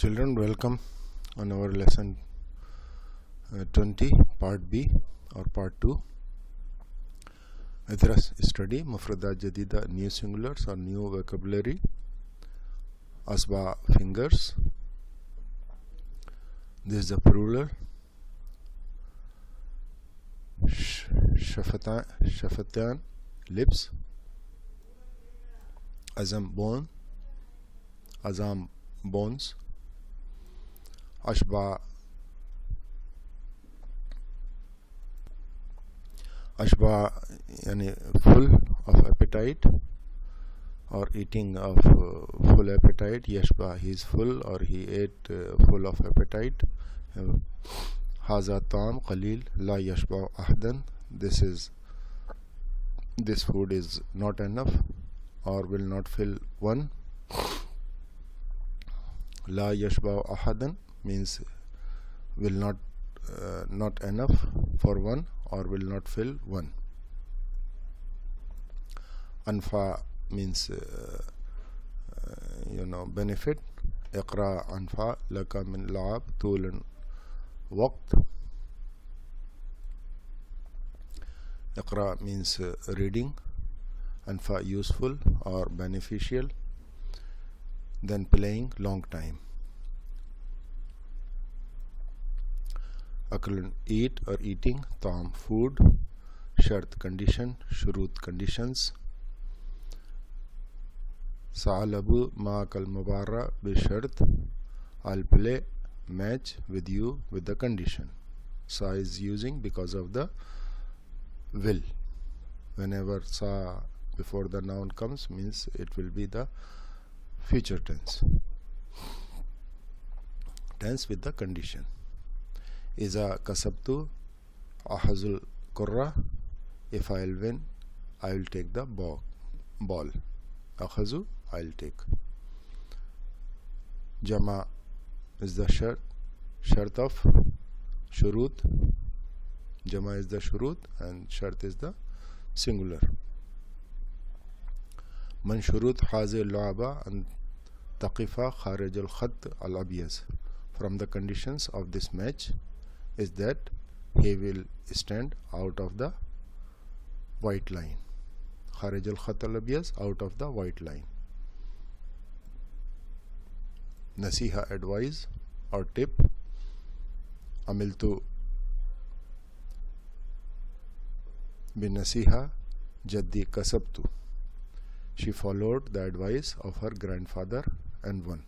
Children, welcome on our lesson 20 part B or part 2. Address study مفردات جديدة, new singulars or new vocabulary. أصبع fingers. This is the plural. شفتان lips. azam bone, azam bones. أشبع يعني full of appetite or eating of full appetite. يشبع, he is full or he ate full of appetite. هذا الطعام قليل لا يشبع أحدا. This food is not enough or will not fill one. لا يشبع أحدا means will not enough for one or will not fill one. أنفع means benefit. اقرأ أنفع لك من لعب طول وقت. اقرأ means reading. أنفع useful or beneficial. Then playing long time. أكل eat or eating. طعام food. شرط condition. شروط conditions. سألعب معك المباراة بشرط I'll play match with you with the condition. Sa is using because of the will. Whenever sa before the noun comes means it will be the future tense with the condition. إذا كسبت أحظ الكرة. If I will win, I will take the ball. أخذ, I will take. جمع is the shart of shurut. Jama is the shurut and shart is the singular. من شروط هذه اللعبة أن تقف خارج الخط الأبيض. From the conditions of this match is that he will stand out of the white line. خارج الخط الأبيض, out of the white line. نصيحة advice or tip. عملت بنصيحة جدي كسبت. She followed the advice of her grandfather and won.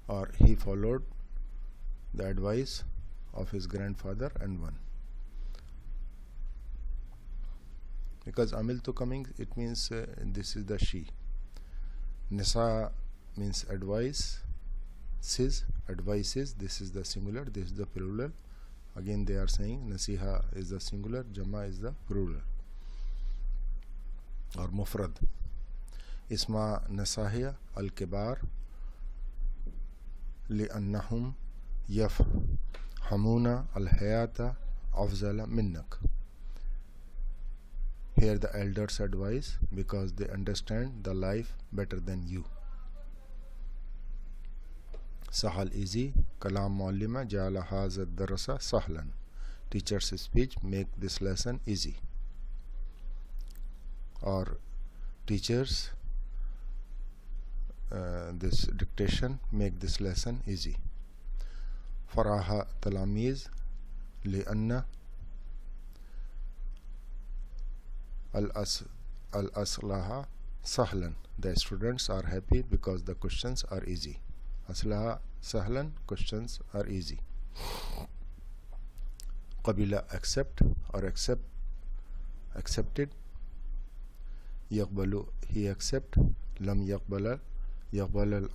Or he followed the advice of his grandfather and won. Because amiltu coming, it means this is the she. Nisa means advice. Sis, advices. This is the singular, this is the plural. Again they are saying nasiha is the singular, jama is the plural or mufrad. Isma nasahiya al-kibar لأنهم يفهمون الحياة أفضل منك. Here the elders advise because they understand the life better than you. سهل easy. كلام معلمة جعل هذا الدرس سهلا. Teacher's speech make this lesson easy. Or teachers this dictation make this lesson easy. فرح تلاميذ لأن الأسئلة سهلا. The students are happy because the questions are easy. أسئلة سهلا, questions are easy. قبل accept or accepted. يقبل he accept. لم يقبل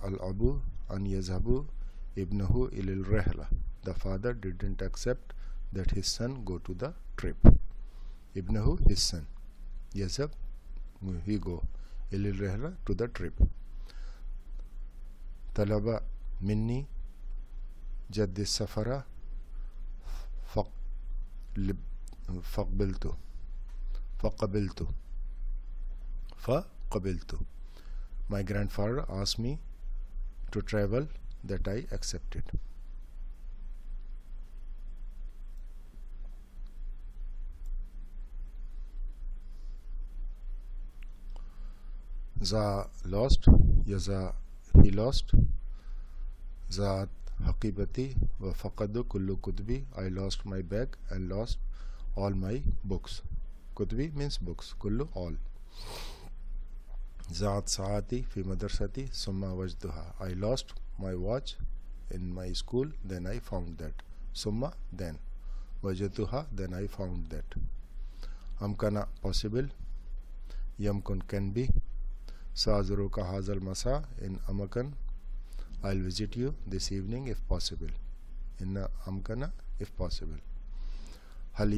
الأب أن يذهب ابنه إلى الرحلة. The father didn't accept that his son go to the trip. ابنه his son. يذهب he go إلى الرحلة to the trip. طلب مني جد السفر فقبلته. فقبلت. My grandfather asked me to travel, that I accepted. ذا lost या ذا he lost. ذات حقيبتي وفقد كل كتبي. I lost my bag and lost all my books. كتبي means books. كل all. ذات ساعتي في مدرستي ثم وجدتها. I lost my watch in my school, then I found that. ثم then. وجدتها, then I found that. أمكن possible. يمكن can be. سأزورك هذا المساء in أمكن. I'll visit you this evening if possible. إن أمكن if possible. هل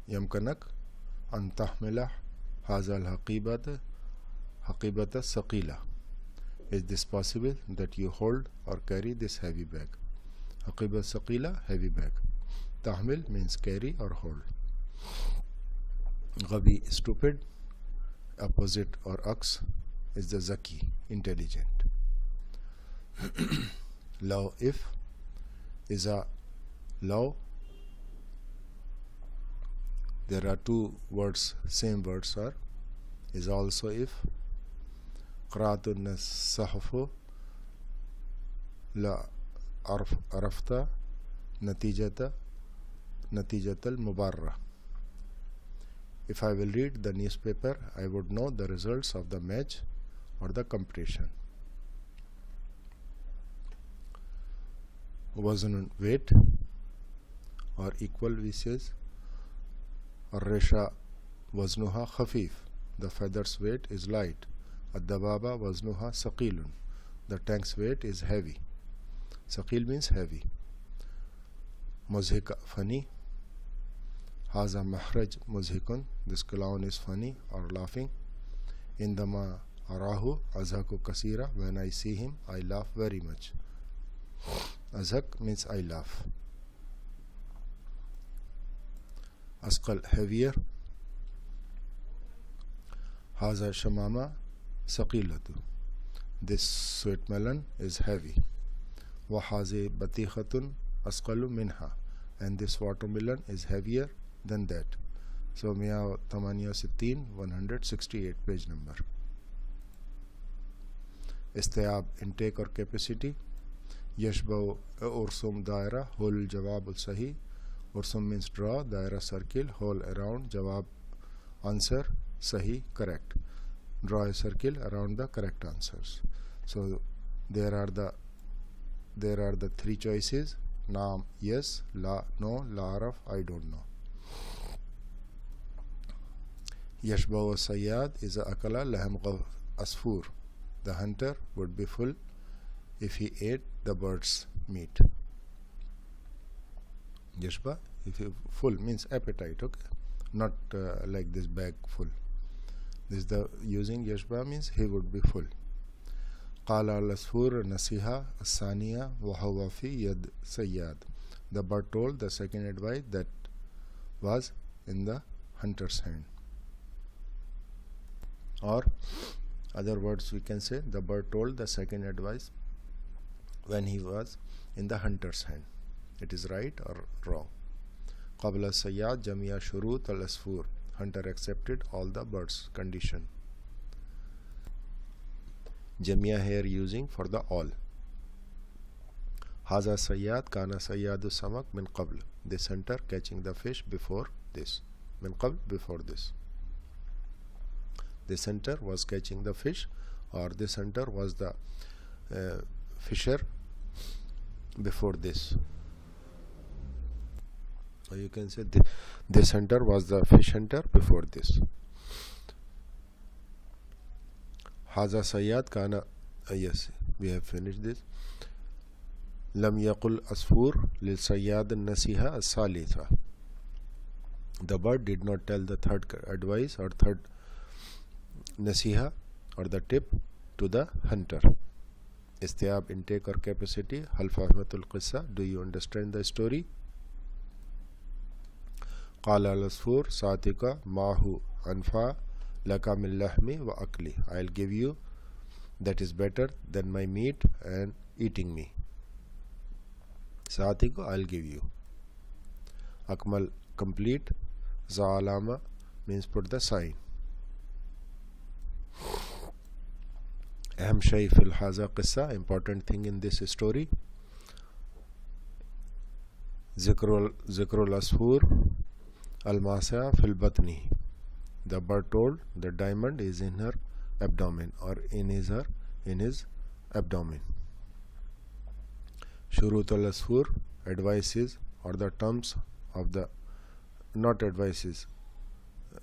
يمكنك أن تحمل هذا الحقيبة الثقيلة. Is this possible that you hold or carry this heavy bag? حقيبة ثقيلة heavy bag. تحمل means carry or hold. غبي stupid. Opposite or ox is the zaki intelligent. Law if is a law. There are two words, same words are is also if. قرأت الصحف لا عرفت نتيجة المباراة. If I will read the newspaper, I would know the results of the match or the competition. وزن weight or equal we says. الريشة وزنها خفيف. The feather's weight is light. الدبابة وزنها ثقيل. The tank's weight is heavy. ثقيل means heavy. مضحك funny. هذا محرج مضحك. This clown is funny or laughing. عندما أراه أضحك كثيرا. When I see him, I laugh very much. أضحك means I laugh. أثقل heavier. هذا شمامة ثقيلة. This sweet melon is heavy. وهذه بطيخة أثقل منها. And this watermelon is heavier than that. So 168 168 page number. استيعاب intake or capacity. يشبه أرسم دائرة. هو الجواب الصحيح. أرسم means draw. دائرة circle. Whole around. جواب answer صحيح correct. Draw a circle around the correct answers. So there are the three choices. Naam yes, la no, la araf I don't know. يشبه الصياد إذا أكل لحم عصفور. The hunter would be full if he ate the bird's meat. يشبه if you full means appetite, okay, not like this bag full. This the using يشبه means he would be full. قال العصفور نصيحة الثانية وهو في يد صياد. The bird told the second advice that was in the hunter's hand. Or other words we can say the bird told the second advice when he was in the hunter's hand. It is right or wrong. قبل الصياد جميع شروط العصفور. Hunter accepted all the bird's condition. جميع here using for the all. هذا الصياد كان صياد السمك من قبل. This hunter catching the fish before this. من قبل before this. This hunter was catching the fish, or this hunter was the fisher before this. Or you can say this hunter was the fish hunter before this. هذا صياد كان yes, we have finished this. لم يقل عصفور للصياد النصيحة الثالثة. The bird did not tell the third advice or third nasiha or the tip to the hunter. استيعاب intake or capacity. هل فهمت القصة? Do you understand the story? قال العصفور ساعتك معه أنفع لك من لحمي وأكلي. I'll give you that is better than my meat and eating me. ساعتك I'll give you. Akmal complete. Za'alama means put the sign. أهم شيء في هذا قصة, important thing in this story, ذكر العصفور الماسع في البطن. The bird told the diamond is in her abdomen or in his abdomen. شروط العصفور, advices or the terms of the, not advices,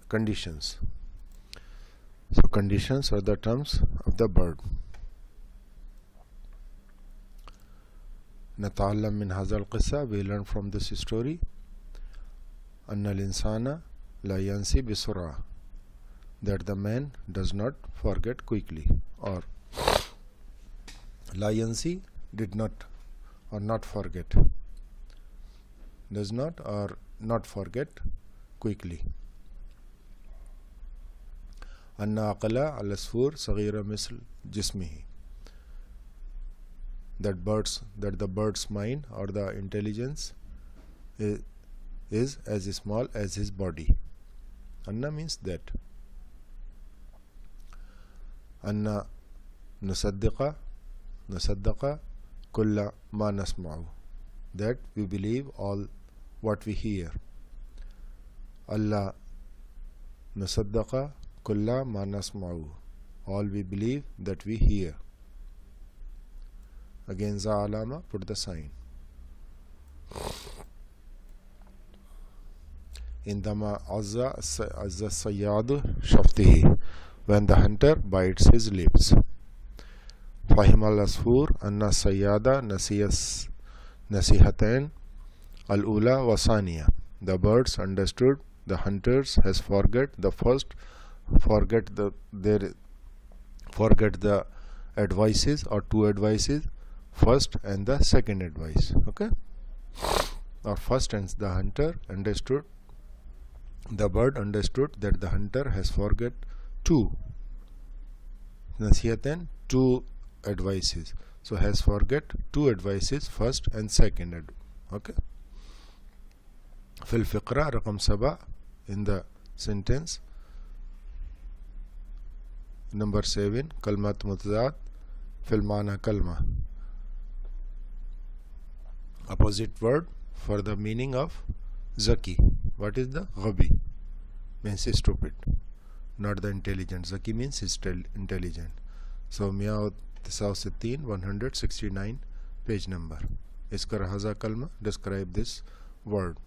conditions. So conditions are the terms of the bird. نتعلم من هذا القصة, we learn from this story أن الإنسان لا ينسي بسرعة, that the man does not forget quickly, or لا ينسي did not or not forget, does not or not forget quickly. أن عقل العصفور صغيرة مثل جسمه, that the bird's mind or the intelligence is as small as his body. Anna means that. Anna نصدق كل ما نسمعه, that we believe all what we hear. Allah نصدق كل ما نسمعه, all we believe that we hear. Again Za'alama, put the sign. عندما عز الصياد شفته, when the hunter bites his lips. فهم العصفور أن الصياد نسي نصيحتين الأولى والثانية. The birds understood the hunters has forget the advices or two advices, first and the second advice. Okay, or first, and the hunter understood, the bird understood that the hunter has forget two nasihatan, two advices, so has forget two advices, first and second. Okay, في الفقرة رقم 7, in the sentence number 7, كلمات متضاد في المعنى كلمة, opposite word for the meaning of Zaki. What is the Ghabi? Means stupid, not the intelligent. Zaki means intelligent. So 169 page number. Iskar haza kalma, describe this word.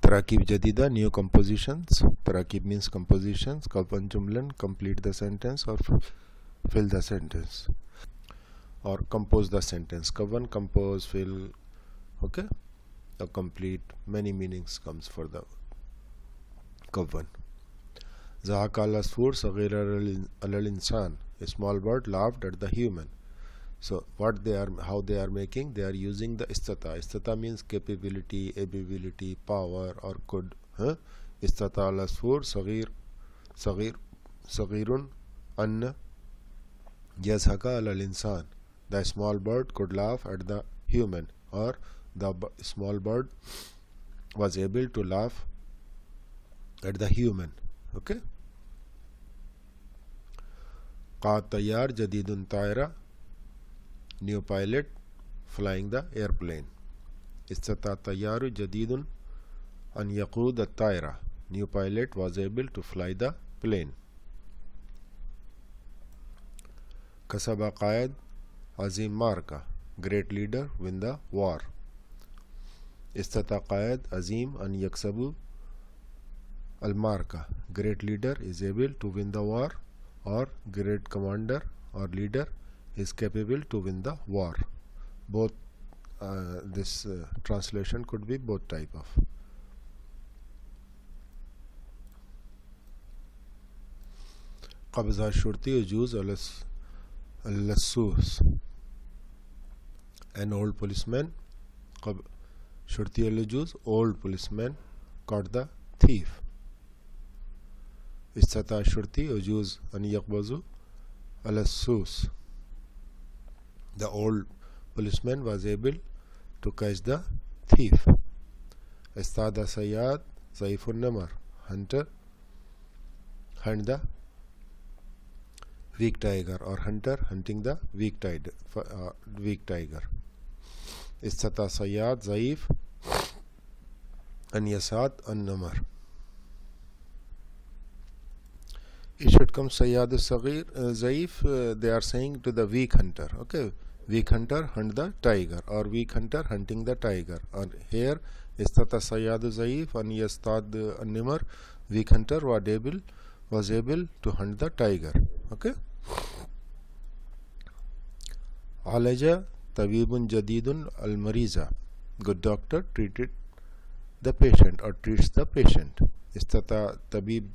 Tarakib jadida, new compositions. Tarakib means compositions. Kavan jumlan, complete the sentence or fill the sentence, or compose the sentence. Kavan, compose, fill. Okay, or complete. Many meanings comes for the kavan. Zahaka al-asfur saghira al-insan, a small bird laughed at the human. So what they are, how they are making, they are using the istata. Istata means capability, ability, power, or could. Istata al-asfur saghirun an yazhaka al-insan. The small bird could laugh at the human, or the small bird was able to laugh at the human. Okay. قاد طيار جديد طائرة, new pilot flying the airplane. استطاع طيار جديد أن يقود الطائرة, new pilot was able to fly the plane. كسب قائد عظيم معركة, great leader win the war. استطاع قائد عظيم أن يكسب المعركة, great leader is able to win the war, or great commander or leader is capable to win the war. Both this translation could be both type of. قبض الشرطي يجوز اللصوص, an old policeman Shurti al-Lujuz, old policeman caught the thief. Istata Shurti Ujuz an yaqbazu al-sus. The old policeman was able to catch the thief. Istada Sayyad Zaifun Namar, hunter hunt the weak tiger, or hunter hunting the weak tiger. Istata Sayyad Zaif an Yasad an Namar. It should come Sayyad Sagir Zaif. They are saying to the weak hunter. Okay, weak hunter hunt the tiger, or weak hunter hunting the tiger. And here Istata Sayyad Zaif an Yasad an Namar. Weak hunter was able to hunt the tiger. Okay. Alaja tabibun jadidun al mariza. Good doctor treated the patient, or treats the patient. Istata tabib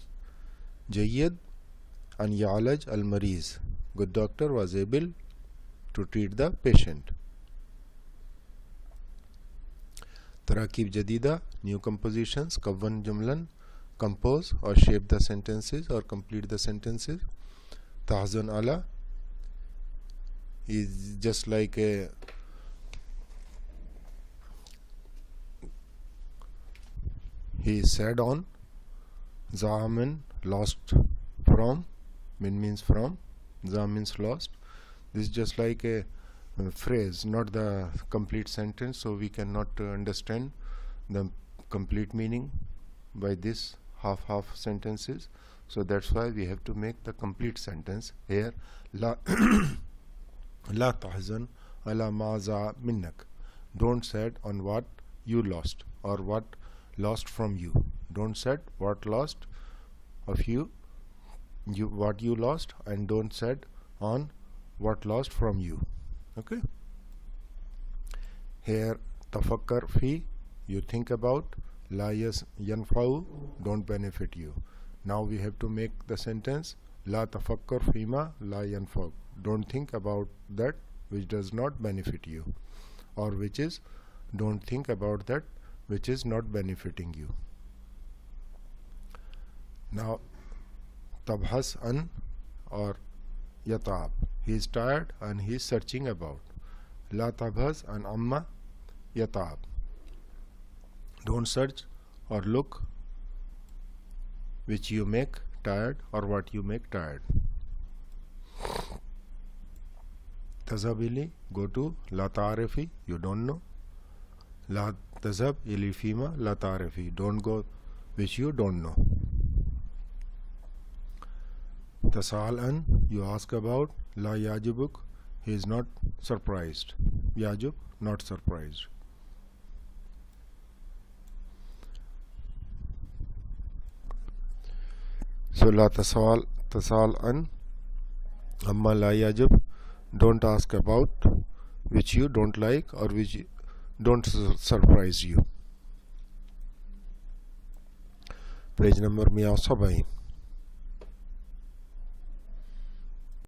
jayyid an ya'alaj al mariz. Good doctor was able to treat the patient. Tarakib jadida, new compositions. Kawwan jumlan, compose or shape the sentences or complete the sentences. Tahzun ala is just like a he is sad on. Zaamin, lost from. Min means from. Za means lost. This is just like a phrase, not the complete sentence, so we cannot understand the complete meaning by this half sentences. So that's why we have to make the complete sentence here. La La tahzan ala ma za minnak. Don't sad on what you lost, or what lost from you. Don't sad what lost of you, what you lost, and don't sad on what lost from you. Okay. Here tafakkar fi, you think about. La yanfa'u, don't benefit you. Now we have to make the sentence La tafakkar fima la yanfa'u. Don't think about that which does not benefit you, or which is, don't think about that which is not benefiting you. Now tabhas an or yatab, he is tired and he is searching about. La tabhas an amma yatab. Don't search or look which you make tired, or what you make tired. Tazab ili, go to. La ta'arifi, you don't know. La tazab ili fima la ta'arifi, don't go which you don't know. Tasal an, you ask about. La yajibuk, he is not surprised. Yajub, not surprised. So la tasal an amma la yajib, don't ask about which you don't like or which don't surprise you. Page number 170.